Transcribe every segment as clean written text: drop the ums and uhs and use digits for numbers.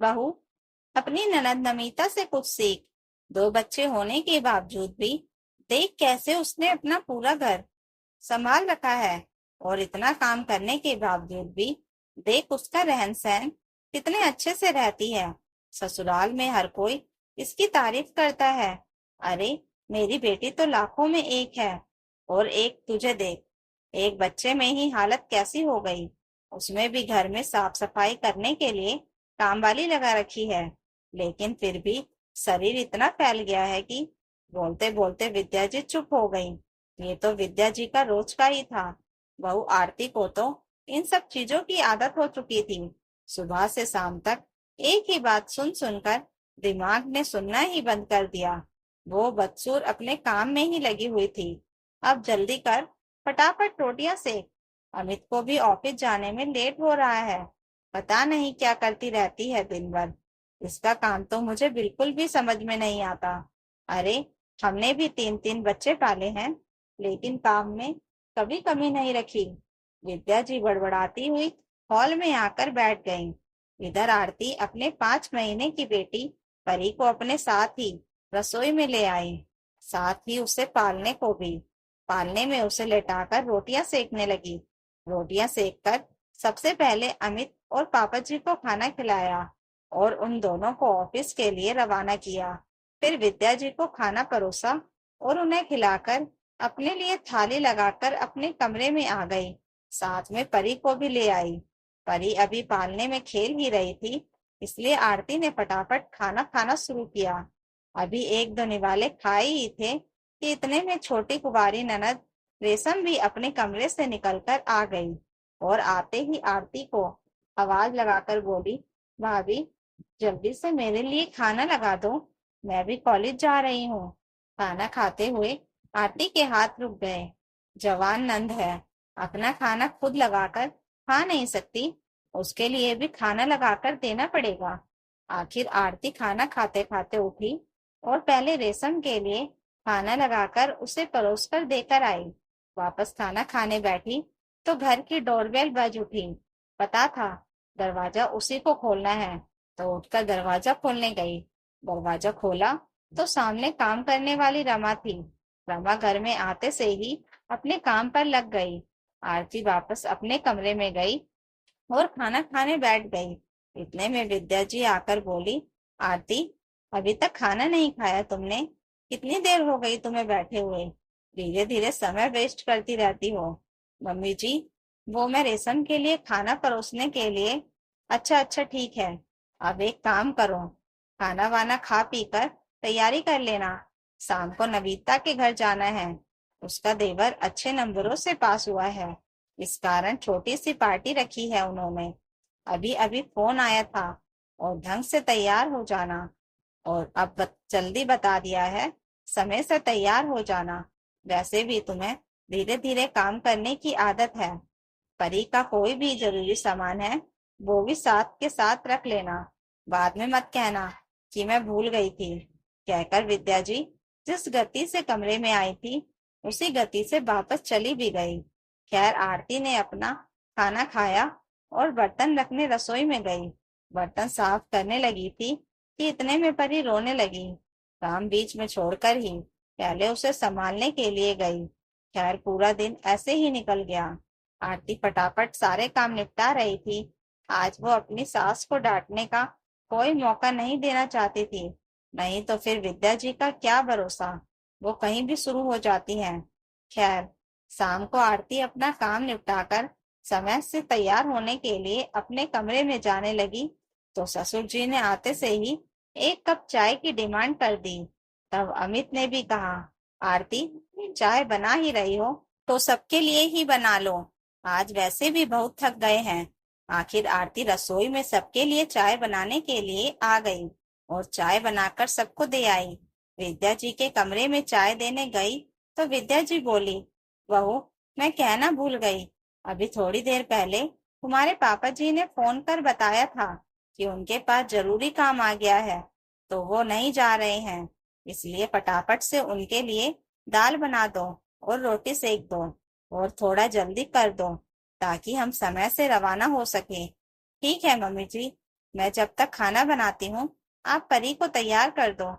बहू, अपनी ननद नमिता से कुछ सीख। दो बच्चे होने के बावजूद भी देख कैसे उसने अपना पूरा घर संभाल रखा है। और इतना काम करने के बावजूद भी देख उसका रहन सहन कितने अच्छे से रहती है। ससुराल में हर कोई इसकी तारीफ करता है। अरे, मेरी बेटी तो लाखों में एक है। और एक तुझे देख, एक बच्चे में ही हालत कैसी हो गई। उसमें भी घर में साफ सफाई करने के लिए कामवाली लगा रखी है। लेकिन फिर भी शरीर इतना फैल गया है कि बोलते बोलते विद्या जी चुप हो गई। ये तो विद्या जी का रोज का ही था। बहू आरती को तो इन सब चीजों की आदत हो चुकी थी। सुबह से शाम तक एक ही बात सुन सुनकर दिमाग ने सुनना ही बंद कर दिया। वो बदसूर अपने काम में ही लगी हुई थी। अब जल्दी कर, फटाफट रोटियां सेक। अमित को भी ऑफिस जाने में लेट हो रहा है। पता नहीं क्या करती रहती है दिन भर। इसका काम तो मुझे बिल्कुल भी समझ में नहीं आता। अरे, हमने भी तीन तीन बच्चे पाले हैं, लेकिन काम में कभी कमी नहीं रखी। विद्या जी बड़बड़ाती हुई हॉल में आकर बैठ गईं। इधर आरती अपने 5 महीने की बेटी परी को अपने साथ ही रसोई में ले आई। साथ ही उसे पालने में उसे लेटाकर रोटियां सेकने लगी। रोटियां सेककर सबसे पहले अमित और पापा जी को खाना खिलाया और उन दोनों को ऑफिस के लिए रवाना किया। फिर विद्या जी को खाना परोसा और उन्हें खिलाकर अपने लिए थाली लगाकर अपने कमरे में आ गई। साथ में परी को भी ले आई। परी अभी पालने में खेल ही रही थी, इसलिए आरती ने फटाफट खाना खाना शुरू किया। अभी एक दो निवाले खाए ही थे कि इतने में छोटी कुंवारी ननद रेशम भी अपने कमरे से निकलकर आ गई और आते ही आरती को आवाज लगाकर बोली, भाभी, जल्दी से मेरे लिए खाना लगा दो, मैं भी कॉलेज जा रही हूँ। खाना खाते हुए आरती के हाथ रुक गए। जवान नंद है, अपना खाना खुद लगाकर खा नहीं सकती, उसके लिए भी खाना लगाकर देना पड़ेगा। आखिर आरती खाना खाते खाते उठी और पहले रेशम के लिए खाना लगाकर उसे परोस कर देकर आई। वापस खाना खाने बैठी तो घर की डोरबेल बज उठी। पता था दरवाजा उसी को खोलना है, तो उठकर दरवाजा खोलने गई। दरवाजा खोला तो सामने काम करने वाली रमा थी। रमा घर में आते से ही अपने काम पर लग गई। आरती वापस अपने कमरे में गई और खाना खाने बैठ गई। इतने में विद्या जी आकर बोली, आरती, अभी तक खाना नहीं खाया तुमने? कितनी देर हो गई तुम्हें बैठे हुए? धीरे धीरे समय वेस्ट करती रहती हो। मम्मी जी, वो मैं रेशम के लिए खाना परोसने के लिए। अच्छा अच्छा, ठीक है। अब एक काम करो, खाना वाना खा पी कर तैयारी कर लेना। शाम को नवीता के घर जाना है। उसका देवर अच्छे नंबरों से पास हुआ है, इस कारण छोटी सी पार्टी रखी है उन्होंने। अभी अभी फोन आया था। और ढंग से तैयार हो जाना। और अब जल्दी बता दिया है, समय से तैयार हो जाना। वैसे भी तुम्हें धीरे धीरे काम करने की आदत है। परी का कोई भी जरूरी सामान है, वो भी साथ के साथ रख लेना। बाद में मत कहना कि मैं भूल गई थी। कहकर विद्या जी जिस गति से कमरे में आई थी, उसी गति से वापस चली भी गई। खैर, आरती ने अपना खाना खाया और बर्तन रखने रसोई में गई। बर्तन साफ करने लगी थी कि इतने में परी रोने लगी। काम बीच में छोड़कर ही पहले उसे संभालने के लिए गई। खैर, पूरा दिन ऐसे ही निकल गया। आरती फटाफट सारे काम निपटा रही थी। आज वो अपनी सास को डांटने का कोई मौका नहीं देना चाहती थी। नहीं तो फिर विद्या जी का क्या भरोसा, वो कहीं भी शुरू हो जाती हैं। खैर, शाम को आरती अपना काम निपटाकर समय से तैयार होने के लिए अपने कमरे में जाने लगी तो ससुर जी ने आते से ही 1 कप चाय की डिमांड कर दी। तब अमित ने भी कहा, आरती, चाय बना ही रही हो तो सबके लिए ही बना लो। आज वैसे भी बहुत थक गए हैं। आखिर आरती रसोई में सबके लिए चाय बनाने के लिए आ गई और चाय बनाकर सबको दे आई। विद्या जी के कमरे में चाय देने गई तो विद्या जी बोली, बहू, मैं कहना भूल गई। अभी थोड़ी देर पहले तुम्हारे पापा जी ने फोन कर बताया था कि उनके पास जरूरी काम आ गया है, तो वो नहीं जा रहे हैं। इसलिए फटाफट से उनके लिए दाल बना दो और रोटी सेक दो और थोड़ा जल्दी कर दो ताकि हम समय से रवाना हो सके। ठीक है मम्मी जी, मैं जब तक खाना बनाती हूँ, आप परी को तैयार कर दो,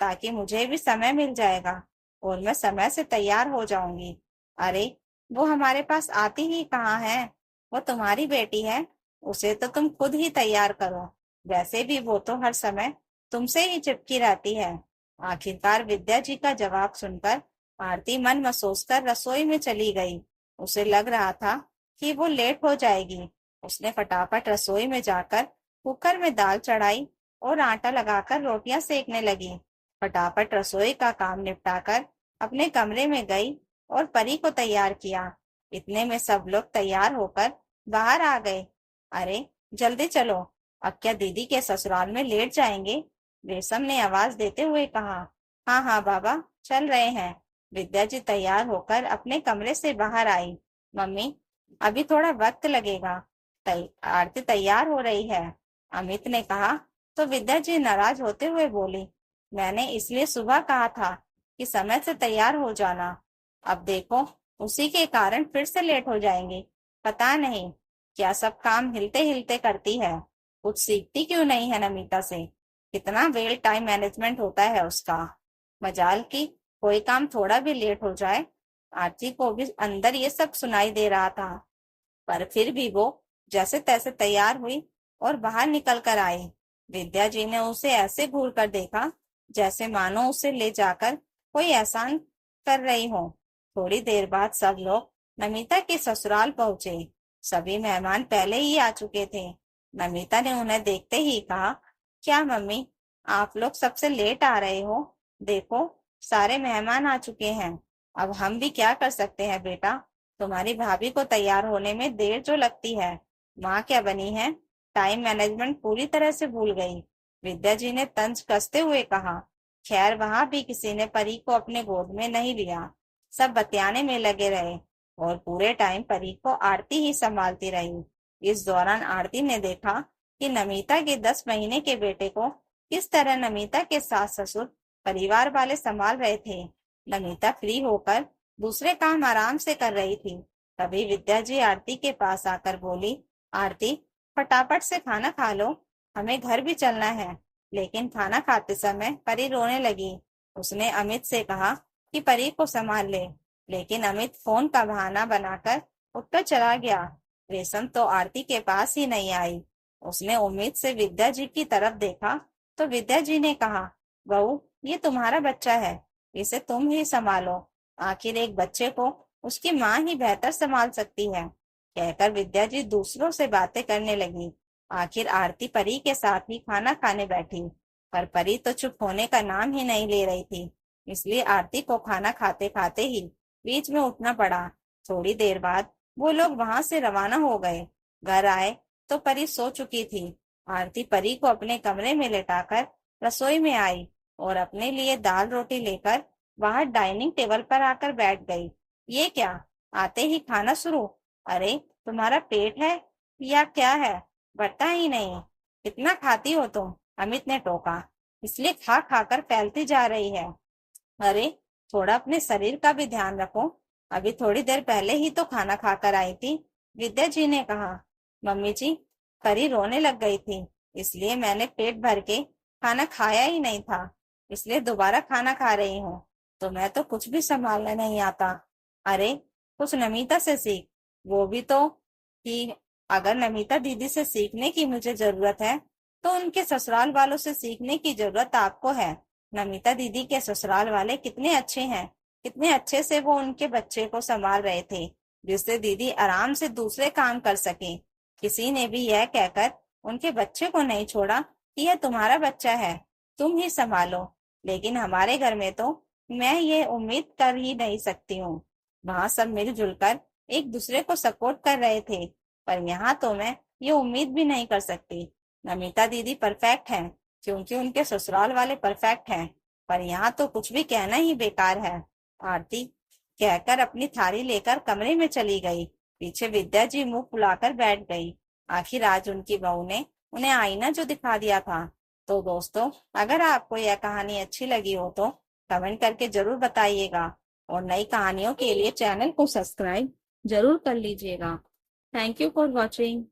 ताकि मुझे भी समय मिल जाएगा और मैं समय से तैयार हो जाऊंगी। अरे, वो हमारे पास आती ही कहाँ है? वो तुम्हारी बेटी है, उसे तो तुम खुद ही तैयार करो। वैसे भी वो तो हर समय तुमसे ही चिपकी रहती है। आखिरकार विद्या जी का जवाब सुनकर आरती मन मसोस कर रसोई में चली गई। उसे लग रहा था कि वो लेट हो जाएगी। उसने फटाफट रसोई में जाकर कुकर में दाल चढ़ाई और आटा लगाकर रोटियां सेकने लगी। फटाफट रसोई का काम निपटाकर अपने कमरे में गई और परी को तैयार किया। इतने में सब लोग तैयार होकर बाहर आ गए। अरे, जल्दी चलो, अब क्या दीदी के ससुराल में लेट जाएंगे? रेशम ने आवाज देते हुए कहा। हाँ हाँ बाबा, चल रहे हैं। विद्या जी तैयार होकर अपने कमरे से बाहर आई। मम्मी, अभी थोड़ा वक्त लगेगा, आरती तैयार हो रही है, अमित ने कहा। तो विद्या जी नाराज होते हुए बोली, मैंने इसलिए सुबह कहा था कि समय से तैयार हो जाना। अब देखो, उसी के कारण फिर से लेट हो जाएंगे। पता नहीं क्या सब काम हिलते हिलते करती है। कुछ सीखती क्यों नहीं है नमिता से? कितना वेल टाइम मैनेजमेंट होता है उसका। मजाल की कोई काम थोड़ा भी लेट हो जाए। आरती को भी अंदर ये सब सुनाई दे रहा था, पर फिर भी वो जैसे तैसे तैयार हुई और बाहर निकल कर आई। विद्या जी ने उसे ऐसे घूर कर देखा जैसे मानो उसे ले जाकर कोई एहसान कर रही हो। थोड़ी देर बाद सब लोग नमिता के ससुराल पहुंचे। सभी मेहमान पहले ही आ चुके थे। नमिता ने उन्हें देखते ही कहा, क्या मम्मी, आप लोग सबसे लेट आ रहे हो? देखो, सारे मेहमान आ चुके हैं। अब हम भी क्या कर सकते हैं बेटा? तुम्हारी भाभी को तैयार होने में देर जो लगती है, माँ क्या बनी है, टाइम मैनेजमेंट पूरी तरह से भूल गई। विद्या जी ने तंज कसते हुए कहा। खैर, वहां भी किसी ने परी को अपने गोद में नहीं लिया। सब बतियाने में लगे रहे और पूरे टाइम परी को आरती ही संभालती रही। इस दौरान आरती ने देखा कि नमिता के 10 महीने के बेटे को किस तरह नमिता के सास ससुर परिवार वाले संभाल रहे थे। नमिता फ्री होकर दूसरे काम आराम से कर रही थी। तभी विद्या जी आरती के पास आकर बोली, आरती, फटाफट से खाना खा लो, हमें घर भी चलना है। लेकिन खाना खाते समय परी रोने लगी। उसने अमित से कहा कि परी को संभाल ले, लेकिन अमित फोन का बहाना बनाकर उठकर चला गया। रेशम तो आरती के पास ही नहीं आई। उसने उम्मीद से विद्या जी की तरफ देखा तो विद्या जी ने कहा, बहू, ये तुम्हारा बच्चा है, इसे तुम ही संभालो। आखिर एक बच्चे को उसकी माँ ही बेहतर संभाल सकती है। कहकर विद्या जी दूसरों से बातें करने लगी। आखिर आरती परी के साथ ही खाना खाने बैठी, पर परी तो चुप होने का नाम ही नहीं ले रही थी। इसलिए आरती को खाना खाते खाते ही बीच में उठना पड़ा। थोड़ी देर बाद वो लोग वहां से रवाना हो गए। घर आए तो परी सो चुकी थी। आरती परी को अपने कमरे में लेटाकर रसोई में आई और अपने लिए दाल रोटी लेकर बाहर डाइनिंग टेबल पर आकर बैठ गई। ये क्या, आते ही खाना शुरू? अरे, तुम्हारा पेट है या क्या है? बढ़ता ही नहीं। कितना खाती हो तुम? अमित ने टोका। इसलिए खा खाकर फैलती जा रही है। अरे, थोड़ा अपने शरीर का भी ध्यान रखो। अभी थोड़ी देर पहले ही तो खाना खाकर आई थी। विद्या जी ने कहा। मम्मी जी, परी रोने लग गई थी, इसलिए मैंने पेट भर के खाना खाया ही नहीं था, इसलिए दोबारा खाना खा रही हूँ। तुम्हें तो कुछ भी संभालना नहीं आता। अरे, कुछ नमिता से सीख। वो भी तो कि अगर नमिता दीदी से सीखने की मुझे जरूरत है, तो उनके ससुराल वालों से सीखने की जरूरत आपको है। नमिता दीदी के ससुराल वाले कितने अच्छे हैं, कितने अच्छे से वो उनके बच्चे को संभाल रहे थे, जिससे दीदी आराम से दूसरे काम कर सके। किसी ने भी यह कहकर उनके बच्चे को नहीं छोड़ा कि यह तुम्हारा बच्चा है, तुम ही संभालो। लेकिन हमारे घर में तो मैं ये उम्मीद कर ही नहीं सकती हूँ। वहां सब मिलजुल कर एक दूसरे को सपोर्ट कर रहे थे, पर यहाँ तो मैं ये उम्मीद भी नहीं कर सकती। नमिता दीदी परफेक्ट हैं, क्योंकि उनके ससुराल वाले परफेक्ट हैं, पर यहाँ तो कुछ भी कहना ही बेकार है। आरती कहकर अपनी थाली लेकर कमरे में चली गई। पीछे विद्या जी मुंह फुलाकर बैठ गई। आखिर आज उनकी बहू ने उन्हें आईना जो दिखा दिया था। तो दोस्तों, अगर आपको यह कहानी अच्छी लगी हो तो कमेंट करके जरूर बताइएगा और नई कहानियों के लिए चैनल को सब्सक्राइब जरूर कर लीजिएगा। Thank you for watching.